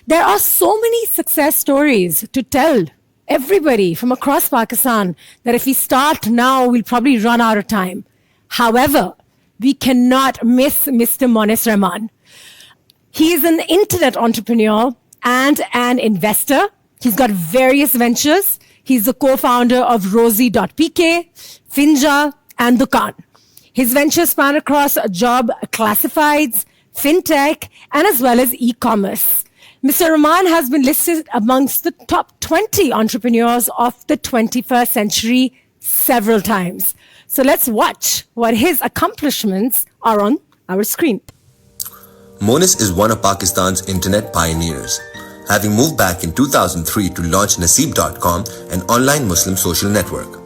There are so many success stories to tell everybody from across Pakistan that if we start now, we'll probably run out of time. However, we cannot miss Mr. Monis Rahman. He is an internet entrepreneur and an investor. He's got various ventures. He's the co-founder of Rosie.pk, Finja, and Dukaan. His ventures span across job classifieds, fintech, and as well as e-commerce. Mr. Rahman has been listed amongst the top 20 entrepreneurs of the 21st century several times. So let's watch what his accomplishments are on our screen. Monis is one of Pakistan's internet pioneers, having moved back in 2003 to launch Naseeb.com, an online Muslim social network.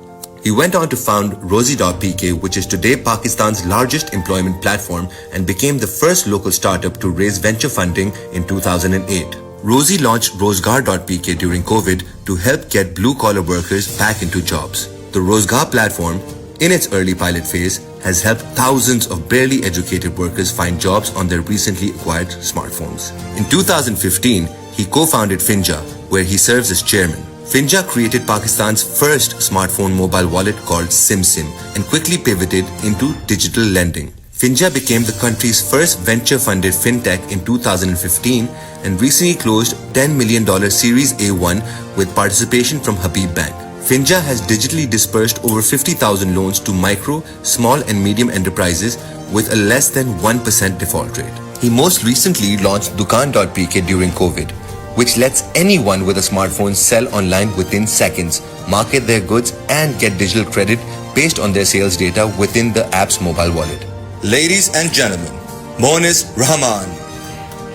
He went on to found Rosie.pk, which is today Pakistan's largest employment platform and became the first local startup to raise venture funding in 2008. Rosie launched Rozgar.pk during COVID to help get blue-collar workers back into jobs. The Rozgar platform, in its early pilot phase, has helped thousands of barely educated workers find jobs on their recently acquired smartphones. In 2015, he co-founded Finja, where he serves as chairman. Finja created Pakistan's first smartphone mobile wallet called SimSim and quickly pivoted into digital lending. Finja became the country's first venture-funded fintech in 2015 and recently closed $10 million Series A1 with participation from Habib Bank. Finja has digitally dispersed over 50,000 loans to micro, small and medium enterprises with a less than 1% default rate. He most recently launched Dukaan.pk during COVID, which lets anyone with a smartphone sell online within seconds, market their goods, and get digital credit based on their sales data within the app's mobile wallet. Ladies and gentlemen, Monis Rahman.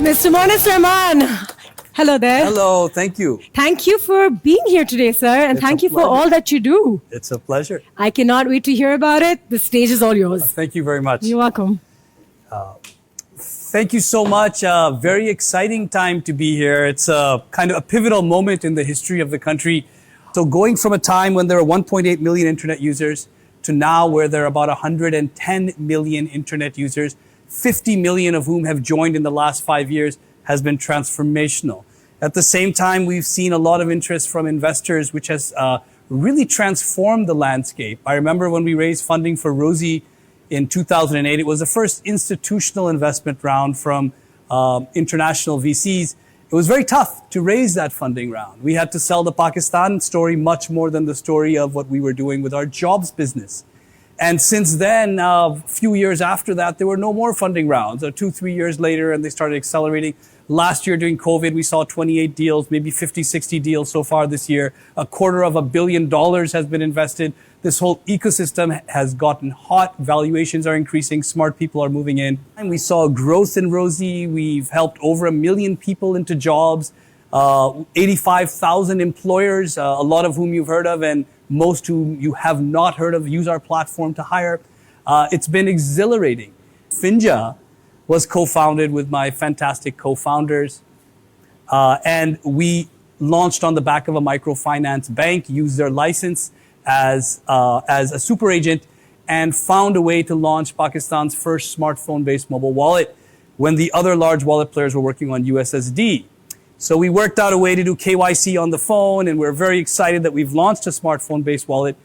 Mr. Monis Rahman, hello there. Hello, thank you. Thank you for being here today, sir, and thank you for all that you do. It's a pleasure. I cannot wait to hear about it. The stage is all yours. Thank you very much. You're welcome. Thank you so much. Very exciting time to be here. It's a kind of a pivotal moment in the history of the country. So going from a time when there were 1.8 million internet users to now where there are about 110 million internet users, 50 million of whom have joined in the last 5 years, has been transformational. At the same time, we've seen a lot of interest from investors, which has really transformed the landscape. I remember when we raised funding for Rosie in 2008, it was the first institutional investment round from international VCs. It was very tough to raise that funding round. We had to sell the Pakistan story much more than the story of what we were doing with our jobs business. And since then, a few years after that, there were no more funding rounds. 2-3 years later, and they started accelerating. Last year during COVID, we saw 28 deals, maybe 50, 60 deals so far this year. $250 million has been invested. This whole ecosystem has gotten hot. Valuations are increasing. Smart people are moving in. And we saw growth in Rosie. We've helped over 1 million people into jobs, 85,000 employers, a lot of whom you've heard of and most whom you have not heard of use our platform to hire. It's been exhilarating. Finja was co-founded with my fantastic co-founders. And we launched on the back of a microfinance bank, used their license as a super agent, and found a way to launch Pakistan's first smartphone-based mobile wallet when the other large wallet players were working on USSD. So we worked out a way to do KYC on the phone, and we're very excited that we've launched a smartphone-based wallet.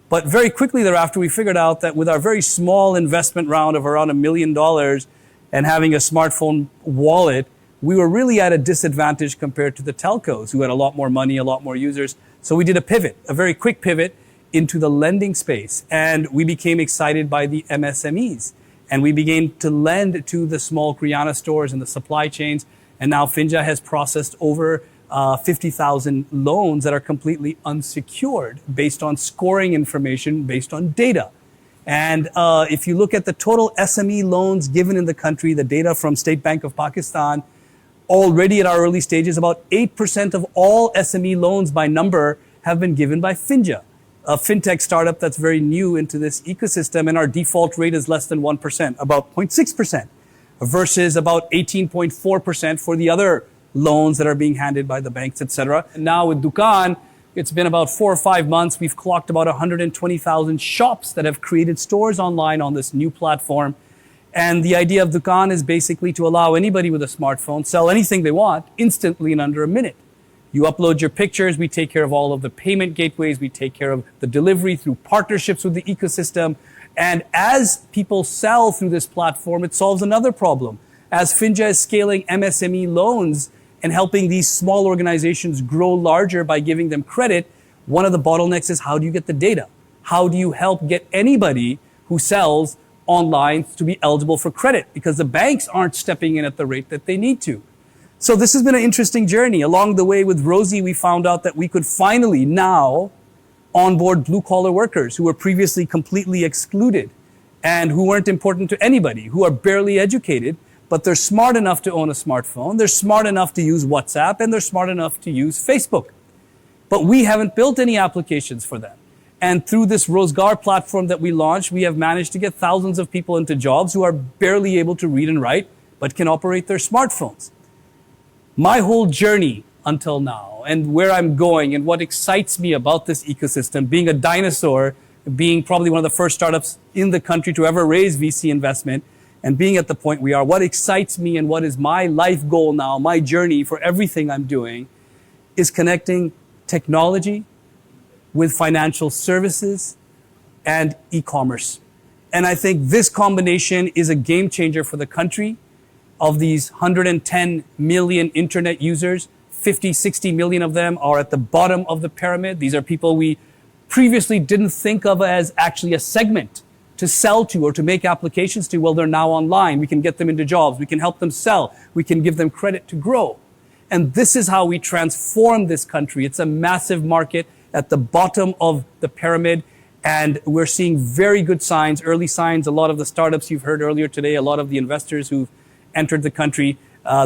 But very quickly thereafter, we figured out that with our very small investment round of around $1 million and having a smartphone wallet, we were really at a disadvantage compared to the telcos who had a lot more money, a lot more users. So we did a pivot, a very quick pivot into the lending space. And we became excited by the MSMEs. And we began to lend to the small Kriana stores and the supply chains. And now Finja has processed over 50,000 loans that are completely unsecured based on scoring information, based on data. And if you look at the total SME loans given in the country, the data from State Bank of Pakistan, already at our early stages, about 8% of all SME loans by number have been given by Finja, a fintech startup that's very new into this ecosystem. And our default rate is less than 1%, about 0.6%, versus about 18.4% for the other loans that are being handed by the banks, etc. And now with Dukaan, it's been about 4 or 5 months. We've clocked about 120,000 shops that have created stores online on this new platform. And the idea of Dukaan is basically to allow anybody with a smartphone sell anything they want instantly in under a minute. You upload your pictures, we take care of all of the payment gateways, we take care of the delivery through partnerships with the ecosystem. And as people sell through this platform, it solves another problem. As Finja is scaling MSME loans and helping these small organizations grow larger by giving them credit, one of the bottlenecks is how do you get the data? How do you help get anybody who sells online to be eligible for credit? Because the banks aren't stepping in at the rate that they need to. So this has been an interesting journey. Along the way with Rosie, we found out that we could finally now onboard blue-collar workers who were previously completely excluded and who weren't important to anybody, who are barely educated, but they're smart enough to own a smartphone, they're smart enough to use WhatsApp, and they're smart enough to use Facebook. But we haven't built any applications for them. And through this Rozgar platform that we launched, we have managed to get thousands of people into jobs who are barely able to read and write, but can operate their smartphones. My whole journey until now, and where I'm going, and what excites me about this ecosystem, being a dinosaur, being probably one of the first startups in the country to ever raise VC investment, and being at the point we are, what excites me and what is my life goal now, my journey for everything I'm doing, is connecting technology with financial services and e-commerce. And I think this combination is a game changer for the country. Of these 110 million internet users, 50, 60 million of them are at the bottom of the pyramid. These are people we previously didn't think of as actually a segment to sell to or to make applications to. Well, they're now online. We can get them into jobs. We can help them sell. We can give them credit to grow. And this is how we transform this country. It's a massive market at the bottom of the pyramid. And we're seeing very good signs, early signs. A lot of the startups you've heard earlier today, a lot of the investors who've entered the country,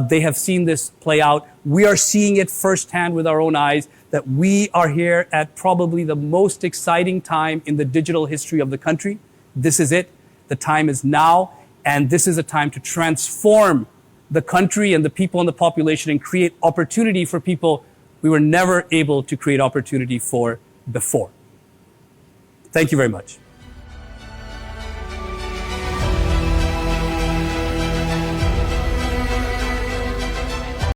they have seen this play out. We are seeing it firsthand with our own eyes that we are here at probably the most exciting time in the digital history of the country. This is it. The time is now. And this is a time to transform the country and the people and the population and create opportunity for people we were never able to create opportunity for before. Thank you very much.